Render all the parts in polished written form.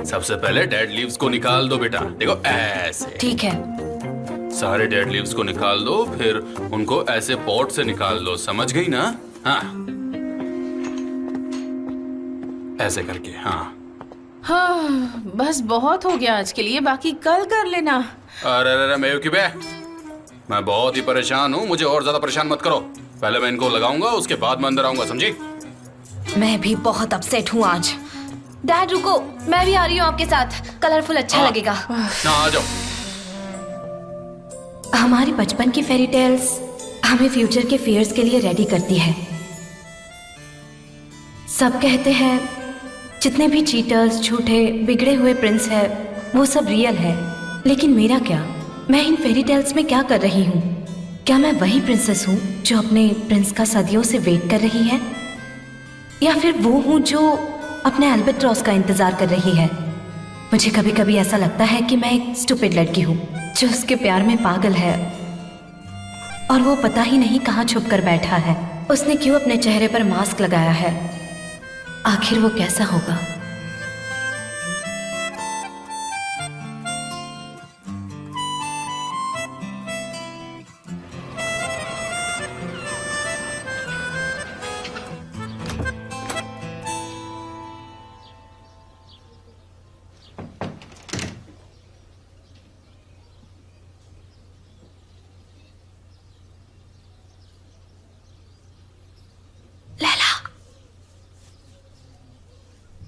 सबसे पहले dead leaves को निकाल दो बेटा। देखो ऐसे। ठीक है। सारे डेड लीव्स को निकाल दो, फिर उनको ऐसे पॉट से निकाल दो, समझ गई ना? हाँ, ऐसे करके। हाँ हाँ, बस बहुत हो गया आज के लिए, बाकी कल कर लेना। अरे अरे मेयुकी बे, मैं बहुत ही परेशान हूँ, मुझे और ज्यादा परेशान मत करो। पहले मैं इनको लगाऊंगा, उसके बाद मैं अंदर आऊंगा, समझी? मैं भी बहुत अपसेट हूँ आज। डैड रुको, मैं भी आ रही हूँ आपके साथ, कलरफुल अच्छा लगेगा। ना आ जाओ। हमारी बचपन की फेरी टेल्स हमें फ्यूचर के फियर्स के लिए रेडी करती है। सब कहते हैं जितने भी चीटर्स, झूठे, बिगड़े हुए प्रिंस है वो सब रियल है, लेकिन मेरा क्या? मैं इन फेरी टेल्स में क्या कर रही हूँ? क्या मैं वही प्रिंसेस हूँ जो अपने प्रिंस का सदियों से वेट कर रही है, या फिर वो हूँ जो अपने अल्बाट्रॉस का इंतजार कर रही है? मुझे कभी कभी ऐसा लगता है कि मैं एक स्टूपिड लड़की हूँ जो उसके प्यार में पागल है और वो पता ही नहीं कहाँ छुप कर बैठा है। उसने क्यों अपने चेहरे पर मास्क लगाया है? आखिर वो कैसा होगा?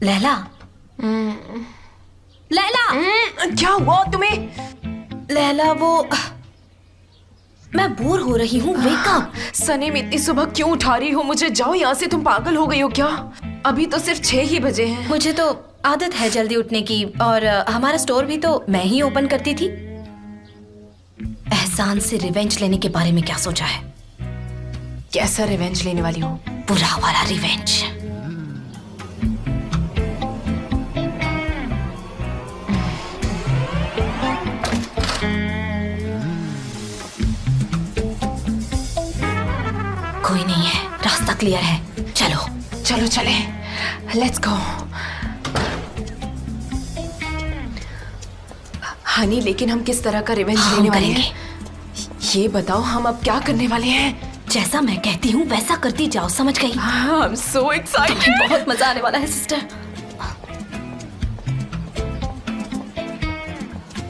लैला, लैला, क्या हुआ तुम्हें? लैला, वो मैं बोर हो रही हूँ, वेक अप। सनीम, इतनी सुबह क्यों उठा रही हो मुझे? जाओ यहाँ से, तुम पागल हो गई हो क्या? अभी तो सिर्फ 6 ही बजे हैं। मुझे तो आदत है जल्दी उठने की, और हमारा स्टोर भी तो मैं ही ओपन करती थी। एहसान से रिवेंज लेने के बारे में क्या सोचा है? कैसा रिवेंज लेने वाली हो? बुरा वाला रिवेंज। कोई नहीं है, रास्ता क्लियर है, चलो चलो चले, लेट्स गो। हनी, लेकिन हम किस तरह का रिवेंज लेने वाले हैं? ये बताओ, हम अब क्या करने वाले हैं? जैसा मैं कहती हूँ वैसा करती जाओ, समझ गई? I am so excited. बहुत मजा आने वाला है सिस्टर।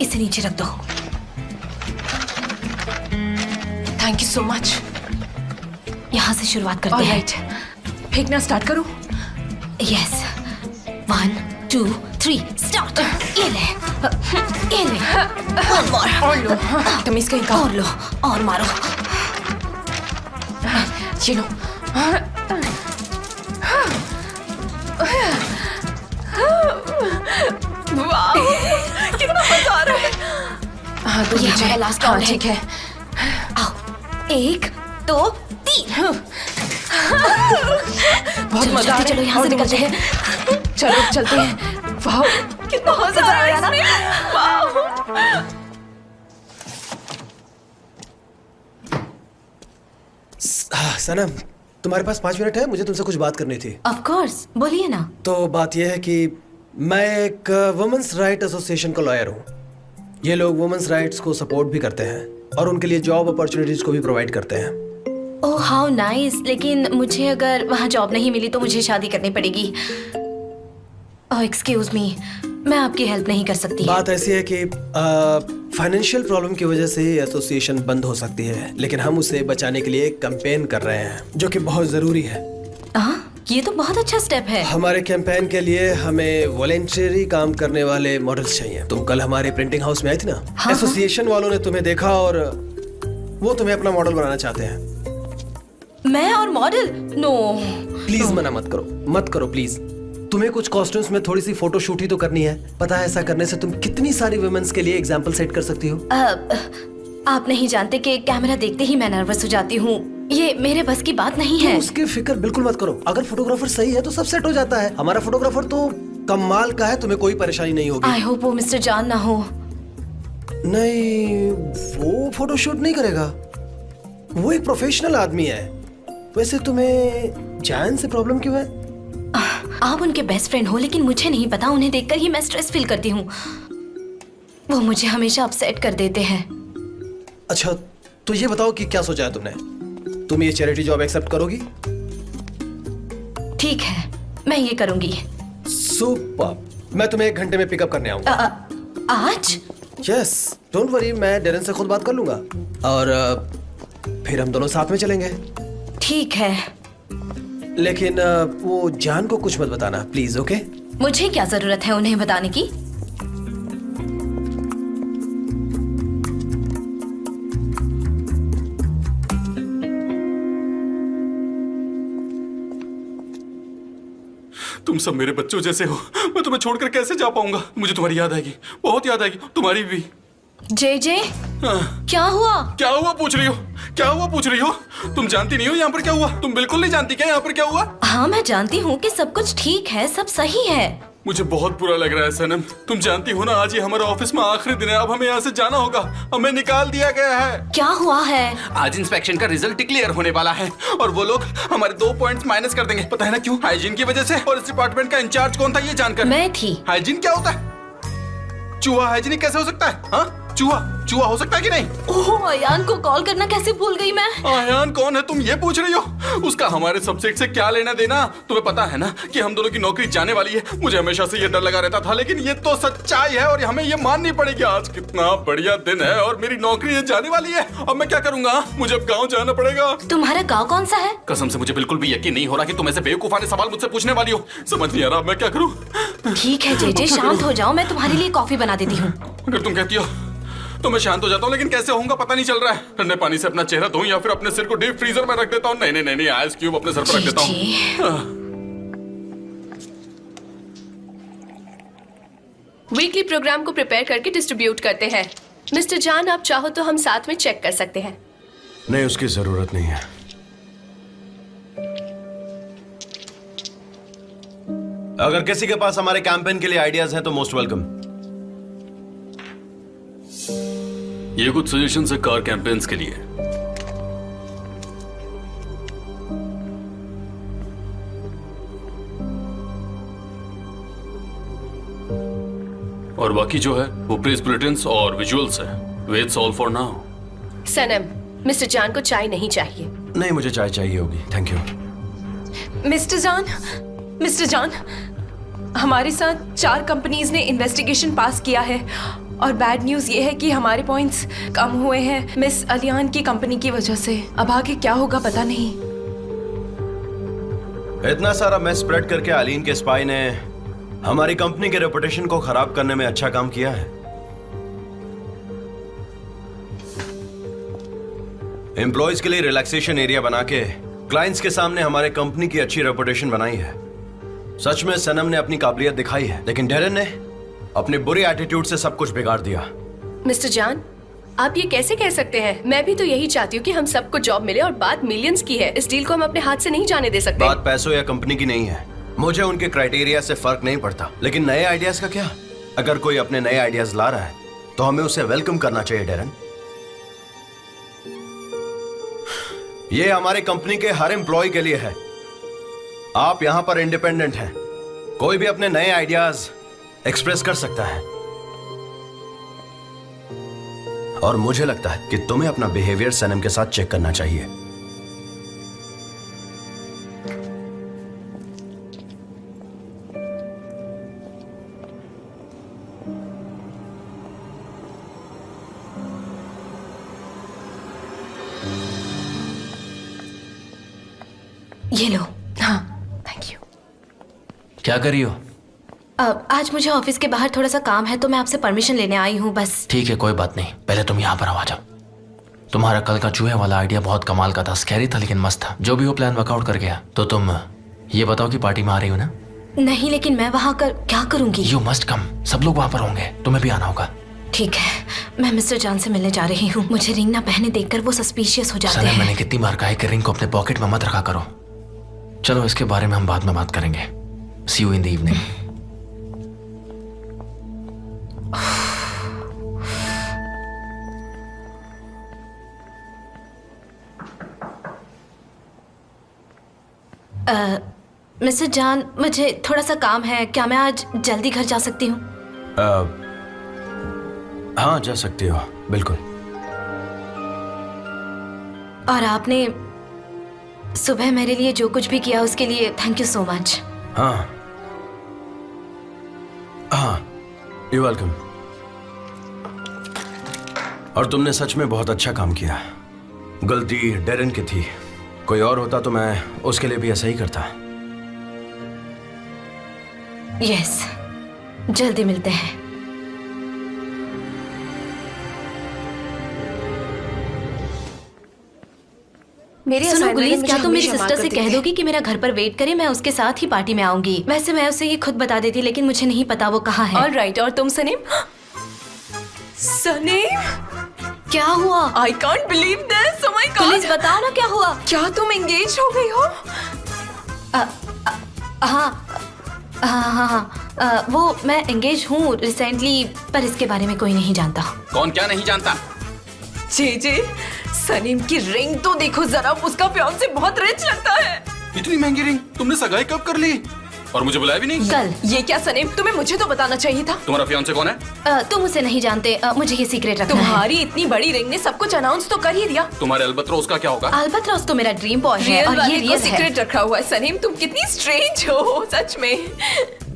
इसे नीचे रख दो। Thank you so much. यहाँ से शुरुआत करते हैं। ऑलराइट, फेंकना स्टार्ट करूं? Yes, 1 2 3 start. ये ले, ये ले। One more। और लो, तुम इसका ही और लो, और मारो। ये लो। वाह, कितना मजा आ रहा है। हाँ तो ये हमारा लास्ट राउंड है। ठीक है। आओ, 1 2 3। बहुत मजा आ रहा है। चलो यहाँ से निकलते हैं। चलो चलते हैं। वाह, कितना मजा आ रहा है इसमें। वाह। सनम, तुम्हारे पास 5 मिनट है? मुझे तुमसे कुछ बात करनी थी। ऑफ कोर्स, बोलिए ना। तो बात यह है कि मैं एक वुमेन्स राइट एसोसिएशन का लॉयर हूँ। ये लोग वुमेन्स राइट्स को सपोर्ट भी करते हैं और उनके लिए जॉब अपॉर्चुनिटीज को भी प्रोवाइड करते हैं। ओह हाउ नाइस, लेकिन मुझे अगर वहाँ जॉब नहीं मिली तो मुझे शादी करनी पड़ेगी। ओह एक्सक्यूज मी, मैं आपकी हेल्प नहीं कर सकती। बात ऐसी है कि फाइनेंशियल प्रॉब्लम की वजह से ही एसोसिएशन बंद हो सकती है, लेकिन हम उसे बचाने के लिए एक कैंपेन कर रहे हैं जो कि बहुत जरूरी है। ये तो बहुत अच्छा स्टेप है। हमारे कैंपेन के लिए हमें वॉलेंटरी काम करने वाले मॉडल्स चाहिए। तुम कल हमारे प्रिंटिंग हाउस में आई थी ना? हाँ, एसोसिएशन वालों ने तुम्हें देखा और वो तुम्हें अपना मॉडल बनाना चाहते हैं। मैं और मॉडल? नो प्लीज मना मत करो, मत करो प्लीज। तुम्हें कुछ कॉस्ट्यूम्स में थोड़ी सी फोटो शूट ही तो करनी है। पता है ऐसा करने से तुम कितनी सारी वुमेन्स के लिए एग्जाम्पल सेट कर सकती हो। आप नहीं जानते कि कैमरा देखते ही मैं नर्वस हो जाती हूँ। ये मेरे बस की बात नहीं है। उसकी फिक्र बिल्कुल मत करो। अगर फोटोग्राफर सही है तो सब सेट हो जाता है। हमारा फोटोग्राफर तो कमाल का है, तुम्हें कोई परेशानी नहीं होगी। आई होप वो मिस्टर जान ना हो। नहीं, वो फोटो शूट नहीं करेगा। वो एक प्रोफेशनल आदमी है। वैसे तुम्हें जान से प्रॉब्लम क्यों है? आप उनके बेस्ट फ्रेंड हो, लेकिन मुझे नहीं पता उन्हें देखकर ही मैं स्ट्रेस फील करती हूँ। वो मुझे हमेशा अपसेट कर देते हैं। अच्छा, तो ये बताओ कि क्या सोचा है तुमने? तुम ये चैरिटी जॉब एक्सेप्ट करोगी? ठीक है, मैं ये करूंगी। सुपर। मैं तुम्हें 1 घंटे में पिकअप करने आऊंगा। आज? यस, डोंट वरी, मैं डेरन से खुद बात कर लूंगा और फिर हम दोनों साथ में चलेंगे। ठीक है। लेकिन वो जान को कुछ मत बताना प्लीज, ओके? मुझे क्या जरूरत है उन्हें बताने की? तुम सब मेरे बच्चों जैसे हो। मैं तुम्हें छोड़कर कैसे जा पाऊंगा? मुझे तुम्हारी याद आएगी, बहुत याद आएगी, तुम्हारी भी। जे क्या हुआ? क्या हुआ पूछ रही हो? क्या हुआ पूछ रही हो? तुम जानती नहीं हो यहाँ पर क्या हुआ? तुम बिल्कुल नहीं जानती क्या यहाँ पर क्या हुआ? हाँ, मैं जानती हूँ कि सब कुछ ठीक है, सब सही है। मुझे बहुत बुरा लग रहा है सनम। तुम जानती हो ना, आज ये हमारा ऑफिस में आखिरी दिन है। अब हमें यहाँ से जाना होगा। हमें निकाल दिया गया है। क्या हुआ है? आज इंस्पेक्शन का रिजल्ट डिक्लेयर होने वाला है और वो लोग हमारे 2 पॉइंट्स माइनस कर देंगे। पता है ना क्यों? हाइजीन की वजह से। और इस डिपार्टमेंट का इंचार्ज कौन था ये जानकर? मैं थी। हाइजीन क्या होता है? चूहा हाइजीनिक कैसे हो सकता है? हाँ, चूहा हो सकता है कि नहीं? ओह, अयान को कॉल करना कैसे भूल गई मैं। अयान कौन है तुम ये पूछ रही हो? उसका हमारे सब्जेक्ट से क्या लेना देना? तुम्हें पता है ना कि हम दोनों की नौकरी जाने वाली है। मुझे हमेशा से ये डर लगा रहता था, लेकिन ये तो सच्चाई है और हमें ये माननी पड़ेगी। आज कितना बढ़िया दिन है और मेरी नौकरी ये जाने वाली है। अब मैं क्या करूंगा? मुझे अब गाँव जाना पड़ेगा। तुम्हारा गाँव कौन सा है? कसम से मुझे बिल्कुल भी यकीन नहीं हो रहा कि तुम ऐसे बेवकूफाने सवाल मुझसे पूछने वाली हो। समझ नहीं आ रहा मैं क्या करूँ। ठीक है जे, शांत हो जाओ, मैं तुम्हारे लिए कॉफी बना देती हूँ। अगर तुम कहती हो तो मैं शांत हो जाता हूँ, लेकिन कैसे होऊंगा पता नहीं चल रहा है। ठंडे पानी से अपना चेहरा धोऊं या फिर अपने सिर को डीप फ्रीजर में रख देता हूँ। नहीं, आइस क्यूब अपने सर पर रख देता हूँ। वीकली प्रोग्राम को प्रिपेयर करके डिस्ट्रीब्यूट करते हैं। मिस्टर जान, आप चाहो तो हम साथ में चेक कर सकते हैं। नहीं, उसकी जरूरत नहीं है। अगर किसी के पास हमारे कैंपेन के लिए आइडियाज हैं तो मोस्ट वेलकम। ये कुछ सजेशंस है कार कैंपेन्स के लिए। और बाकी जो है वो प्रेस बुलेटिन्स और विजुअल्स है। That's all for now. Sanam, mister Jaan को चाय नहीं चाहिए। नहीं, मुझे चाय चाहिए होगी, थैंक यू। मिस्टर जान, हमारे साथ 4 कंपनीज ने इन्वेस्टिगेशन पास किया है और बैड न्यूज ये है कि हमारे पॉइंट्स कम हुए हैं मिस अलियान की कंपनी की वजह से। अब आगे क्या होगा पता नहीं। इतना सारा मैस स्प्रेड करके अलीन के स्पाई ने हमारी कंपनी के रेपुटेशन को खराब करने में अच्छा काम किया है। एम्प्लॉयज के लिए रिलैक्सेशन एरिया बना के क्लाइंट्स के सामने हमारे कंपनी की अच्छी रेपुटेशन बनाई है। सच में सनम ने अपनी काबिलियत दिखाई है, लेकिन डेरन ने अपने बुरे एटीट्यूड से सब कुछ बिगाड़ दिया। मिस्टर जान, आप ये कैसे कह सकते हैं? मैं भी तो यही चाहती हूँ कि हम सबको जॉब मिले और बात मिलियंस की है। इस डील को हम अपने हाथ से नहीं जाने दे सकते। बात पैसों या कंपनी की नहीं है। मुझे उनके क्राइटेरिया से फर्क नहीं पड़ता, लेकिन नए आइडियाज का क्या? अगर कोई अपने नए आइडियाज ला रहा है तो हमें उसे वेलकम करना चाहिए। डेरन, ये हमारे कंपनी के हर एम्प्लॉय के लिए है। आप यहां पर इंडिपेंडेंट हैं, कोई भी अपने नए आइडियाज एक्सप्रेस कर सकता है और मुझे लगता है कि तुम्हें अपना बिहेवियर सनम के साथ चेक करना चाहिए। ये लो। हाँ, थैंक यू। क्या कर रही हो? आज मुझे ऑफिस के बाहर थोड़ा सा काम है तो मैं आपसे परमिशन लेने आई हूँ बस। ठीक है, कोई बात नहीं। पहले तुम यहाँ पर आ जाओ। तुम्हारा कल का चूहे वाला आइडिया बहुत कमाल का था, स्कैरी था लेकिन मस्त था। जो भी वो प्लान वर्कआउट कर गया। तो तुम ये बताओ कि पार्टी में आ रही हो ना? नहीं, लेकिन मैं वहाँ कर क्या करूँगी? You must come. सब लोग वहाँ पर होंगे, तुम्हें भी आना होगा। ठीक है, मैं मिस्टर जान से मिलने जा रही हूँ। मुझे रिंग ना पहने देखकर वो सस्पिशियस हो जाते हैं। मैंने कितनी बार कहा है कि रिंग को अपने पॉकेट में मत रखा करो। चलो, इसके बारे में हम बाद में बात करेंगे। See you in the evening. Mister John, मुझे थोड़ा सा काम है। क्या मैं आज जल्दी घर जा सकती हूँ? हाँ, जा सकती हो, बिल्कुल। और आपने सुबह मेरे लिए जो कुछ भी किया उसके लिए थैंक यू सो मच। हाँ हाँ, यू वेलकम। और तुमने सच में बहुत अच्छा काम किया। गलती डेरेन की थी, कोई और होता तो मैं उसके लिए भी ऐसा ही करता। यस, जल्दी मिलते हैं। मेरी सुनो assignment गुलीस, मुझे क्या तुम मेरी हमेशा सिस्टर मार से कर कह देती दोगी कि मेरा घर पर वेट करे? मैं उसके साथ ही पार्टी में आऊंगी। वैसे मैं उसे ये खुद बता देती, लेकिन मुझे नहीं पता वो कहाँ है। ऑल राइट, और तुम सनीम? सनीम, क्या हुआ? I can't believe this. Oh my गुलीस गॉड, बताओ ना क्या हुआ? क्या तुम एंगेज हो गई हो? हाँ, वो मैं एंगेज हूँ रिसेंटली, पर इसके बारे में कोई नहीं जानता। कौन क्या नहीं जानता? जे सनीम की रिंग तो देखो जरा, उसका फियांसे बहुत रिच लगता है। इतनी महंगी रिंग तुमने सगाई कब कर ली? और मुझे बुलाया भी नहीं। कल। ये क्या सनीम, तुम्हें मुझे तो बताना चाहिए था। तुम्हारा फियांसे कौन है? तुम उसे नहीं जानते। मुझे ये सीक्रेट रखना है। तुम्हारी इतनी बड़ी रिंग ने सब कुछ अनाउंस तो कर ही दिया। तुम्हारे अलबत्रोस का क्या होगा? अल्बत्रोस तो मेरा ड्रीम बॉय है रियल और ये वाले को रियल है। सीक्रेट रखा हुआ है। सनीम, तुम कितनी स्ट्रेंज हो सच में।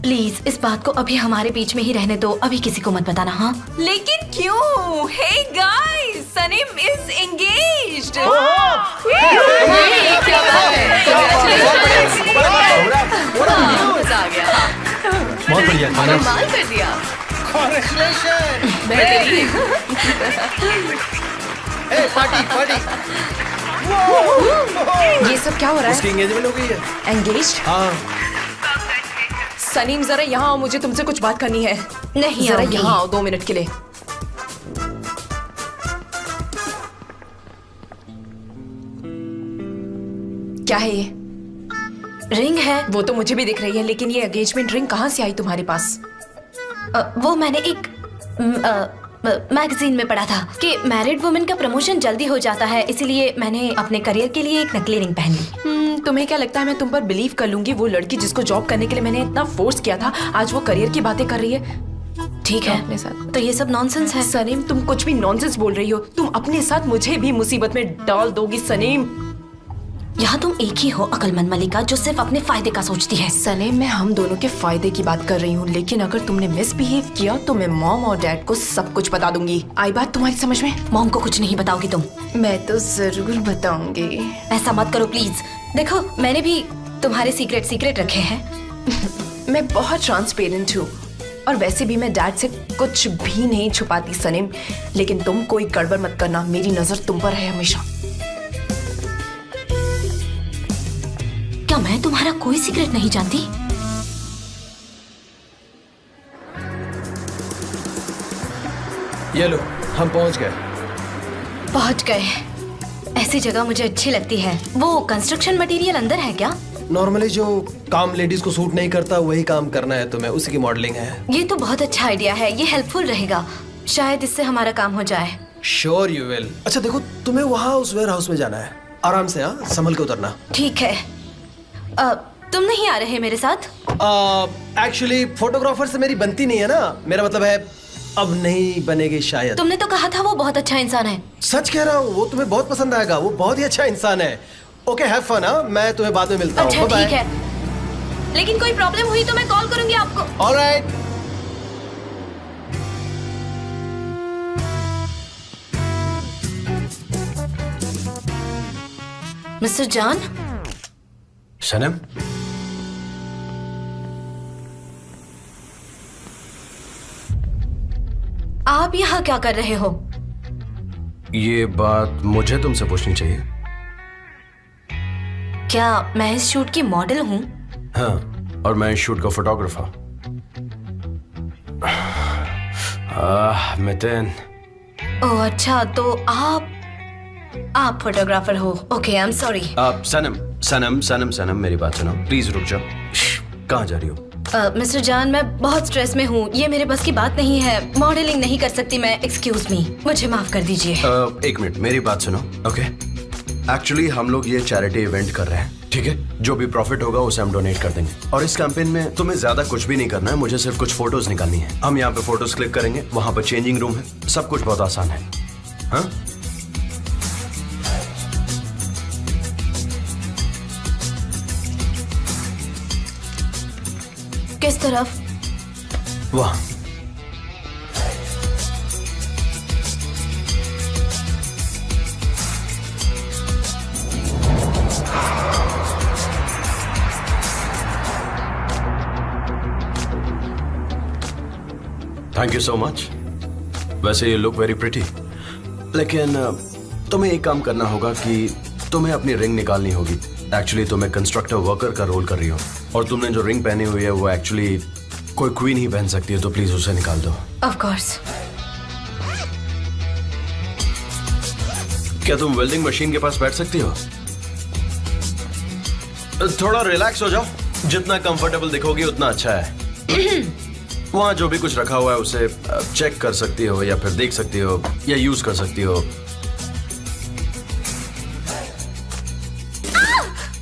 प्लीज इस बात को अभी हमारे बीच में ही रहने दो, अभी किसी को मत बताना। हाँ, लेकिन क्यों? Hey guys, Sanim is engaged. क्या बात है? मजा आ गया। बहुत बढ़िया। कमाल कर दिया। बेहतरीन। ये सब क्या हो रहा उसकी है? एंगेजमेंट हो गई है। एंगेज्ड? हाँ, सनीम जरा यहाँ आओ, मुझे तुमसे कुछ बात करनी है। नहीं जरा आऊंगी। यहाँ आओ 2 मिनट के लिए। क्या है ये? रिंग है। वो तो मुझे भी दिख रही है, लेकिन ये एंगेजमेंट रिंग कहाँ से आई तुम्हारे पास? वो मैंने एक मैगजीन में पढ़ा था कि मैरिड वुमेन का प्रमोशन जल्दी हो जाता है, इसीलिए मैंने अपने करियर के लिए एक नकली रिंग पहन ली। तुम्हें क्या लगता है मैं तुम पर बिलीव कर लूंगी? वो लड़की जिसको जॉब करने के लिए मैंने इतना फोर्स किया था, आज वो करियर की बातें कर रही है। ठीक है, अपने साथ। तो ये सब नॉनसेंस है। सनीम, तुम कुछ भी नॉनसेंस बोल रही हो। तुम अपने साथ मुझे भी मुसीबत में डाल दोगी सनीम। यहाँ तुम एक ही हो अकलमंद मलिका जो सिर्फ अपने फायदे का सोचती है। सलीम, मैं हम दोनों के फायदे की बात कर रही हूँ, लेकिन अगर तुमने मिसबिहेव किया तो मैं मॉम और डैड को सब कुछ बता दूंगी। आई बात तुम्हारी समझ में? मॉम को कुछ नहीं बताओगी तुम? मैं तो जरूर बताऊंगी। ऐसा मत करो प्लीज। देखो, मैंने भी तुम्हारे सीक्रेट रखे हैं। मैं बहुत ट्रांसपेरेंट हूँ, और वैसे भी मैं डैड से कुछ भी नहीं छुपाती सलीम, लेकिन तुम कोई गड़बड़ मत करना। मेरी नजर तुम पर है हमेशा। क्या मैं तुम्हारा कोई सीक्रेट नहीं जानती? ये लो, हम पहुंच गए। पहुंच गए। ऐसी जगह मुझे अच्छी लगती है। वो कंस्ट्रक्शन मटेरियल अंदर है क्या? नॉर्मली जो काम लेडीज को सूट नहीं करता वही काम करना है तुम्हें, उसी की मॉडलिंग है। ये तो बहुत अच्छा आइडिया है, ये हेल्पफुल रहेगा। शायद इससे हमारा काम हो जाए। Sure you will. अच्छा देखो, तुम्हें वहाँ उस वेयर हाउस में जाना है। आराम से, हाँ, संभल के उतरना। ठीक है। तुम नहीं आ रहे मेरे साथ? एक्चुअली फोटोग्राफर से मेरी बनती नहीं है ना, मेरा मतलब है अब नहीं बनेगी शायद। तुमने तो कहा था वो बहुत अच्छा इंसान है। सच कह रहा हूँ, वो तुम्हें बहुत पसंद आएगा। वो बहुत ही अच्छा इंसान है। Okay, have fun. हाँ, मैं तुम्हें बाद में मिलता हूँ। अच्छा बाय ठीक है, लेकिन कोई प्रॉब्लम हुई तो मैं कॉल करूंगी आपको। ऑलराइट। मिस्टर जॉन, सनम, आप यहाँ क्या कर रहे हो? ये बात मुझे तुमसे पूछनी चाहिए। क्या मैं इस शूट की मॉडल हूँ? हाँ, और मैं इस शूट का फोटोग्राफर। मितिन। ओह अच्छा, तो आप फोटोग्राफर हो। Okay, I am sorry. Sanam Sanam Sanam Sanam, मेरी बात सुनो प्लीज, रुक जाओ। कहाँ जा रही हो? मिस्टर जान, मैं बहुत स्ट्रेस में हूँ। ये मेरे बस की बात नहीं है। मॉडलिंग नहीं कर सकती मैं। एक्सक्यूज मी, मुझे माफ कर दीजिए। 1 मिनट, मेरी बात सुनो। ओके, एक्चुअली हम लोग ये चैरिटी इवेंट कर रहे हैं ठीक है, जो भी प्रॉफिट होगा उसे हम डोनेट कर देंगे। और इस कैंपेन में तुम्हें ज्यादा कुछ भी नहीं करना है, मुझे सिर्फ कुछ फोटोज निकालनी है। हम यहाँ पे फोटोज क्लिक करेंगे, वहां पर चेंजिंग रूम है, सब कुछ बहुत आसान है। हाँ, किस तरफ? वहां। Thank you so much. वैसे यू लुक वेरी प्रिटी, लेकिन तुम्हें एक काम करना होगा कि तुम्हें अपनी रिंग निकालनी होगी। एक्चुअली तुम्हें कंस्ट्रक्टर वर्कर का रोल कर रही हो, और तुमने जो रिंग पहनी हुई है वो एक्चुअली कोई क्वीन ही पहन सकती है, तो प्लीज उसे निकाल दो। Of course. क्या तुम वेल्डिंग मशीन के पास बैठ सकती हो? थोड़ा रिलैक्स हो जाओ, जितना कंफर्टेबल दिखोगी उतना अच्छा है। वहां जो भी कुछ रखा हुआ है उसे चेक कर सकती हो, या फिर देख सकती हो, या यूज कर सकती हो।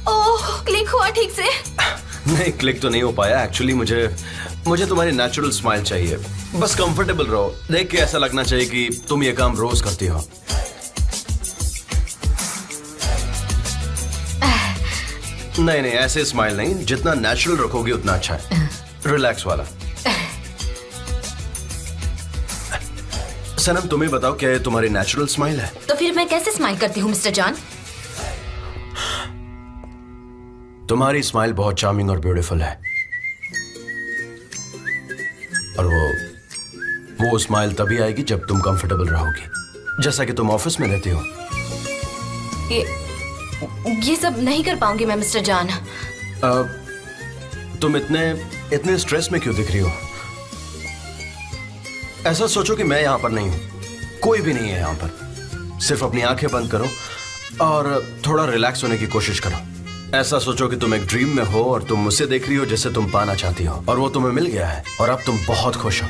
ओह, क्लिक हुआ ठीक से? नहीं, क्लिक तो नहीं हो पाया। एक्चुअली मुझे तुम्हारी नेचुरल स्माइल चाहिए। बस कंफर्टेबल रहो, देख के ऐसा लगना चाहिए कि तुम ये काम रोज करती हो। नहीं नहीं, ऐसे स्माइल नहीं, जितना नेचुरल रखोगी उतना अच्छा है। रिलैक्स वाला। सनम, तुम्हें बताओ, क्या ये तुम्हारी नेचुरल स्माइल है? तो फिर मैं कैसे स्माइल करती हूँ मिस्टर जॉन? तुम्हारी स्माइल बहुत चार्मिंग और ब्यूटीफुल है, और वो स्माइल तभी आएगी जब तुम कंफर्टेबल रहोगी, जैसा कि तुम ऑफिस में रहती हो। ये सब नहीं कर पाऊंगी मैं मिस्टर जॉन। तुम इतने स्ट्रेस में क्यों दिख रही हो? ऐसा सोचो कि मैं यहां पर नहीं हूं, कोई भी नहीं है यहां पर। सिर्फ अपनी आंखें बंद करो और थोड़ा रिलैक्स होने की कोशिश करो। ऐसा सोचो कि तुम एक ड्रीम में हो और तुम मुझसे देख रही हो जिसे तुम पाना चाहती हो, और वो तुम्हें मिल गया है, और अब तुम बहुत खुश हो।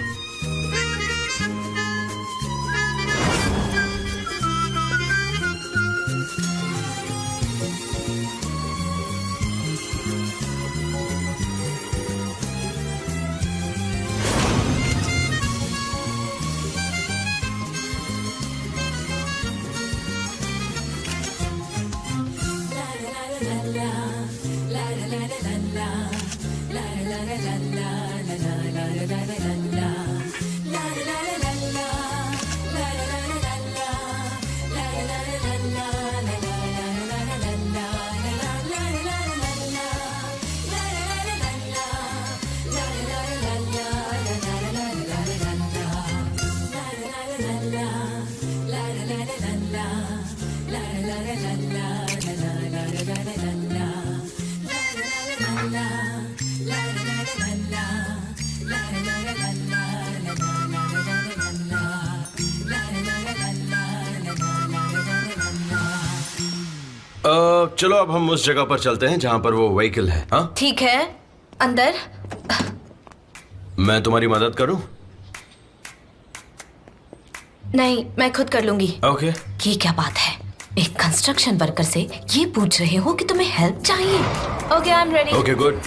चलो अब हम उस जगह पर चलते हैं जहां पर वो व्हीकल है। हाँ, ठीक है, अंदर। मैं तुम्हारी मदद करूं? नहीं, मैं खुद कर लूंगी। ओके। ये क्या बात है, एक कंस्ट्रक्शन वर्कर से ये पूछ रहे हो कि तुम्हें हेल्प चाहिए? Okay, I am ready. Okay, good.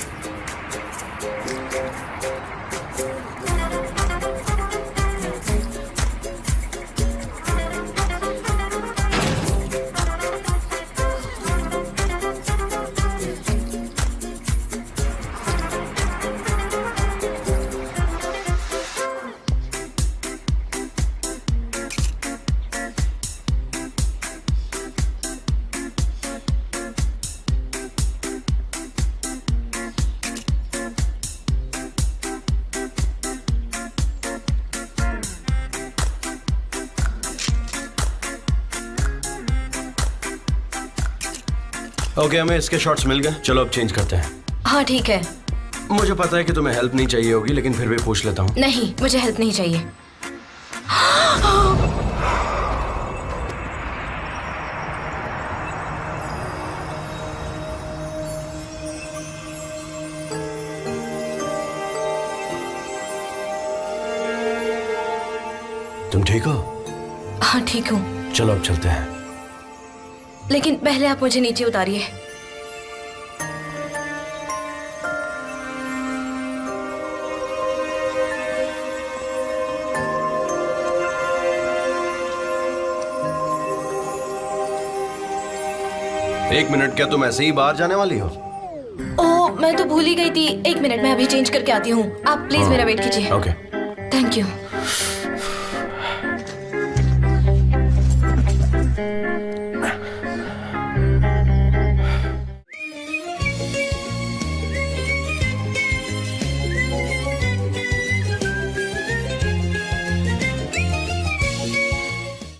Okay, हमें इसके शॉट्स मिल गए। चलो अब चेंज करते हैं। हाँ ठीक है। मुझे पता है कि तुम्हें हेल्प नहीं चाहिए होगी, लेकिन फिर भी पूछ लेता हूँ। नहीं, मुझे हेल्प नहीं चाहिए। तुम ठीक हो? हाँ ठीक हूँ। चलो अब चलते हैं। लेकिन पहले आप मुझे नीचे उतारिए। एक मिनट, क्या तुम ऐसे ही बाहर जाने वाली हो? ओह मैं तो भूल ही गई थी। एक मिनट, मैं अभी चेंज करके आती हूँ। आप प्लीज मेरा वेट कीजिए। ओके। Thank you.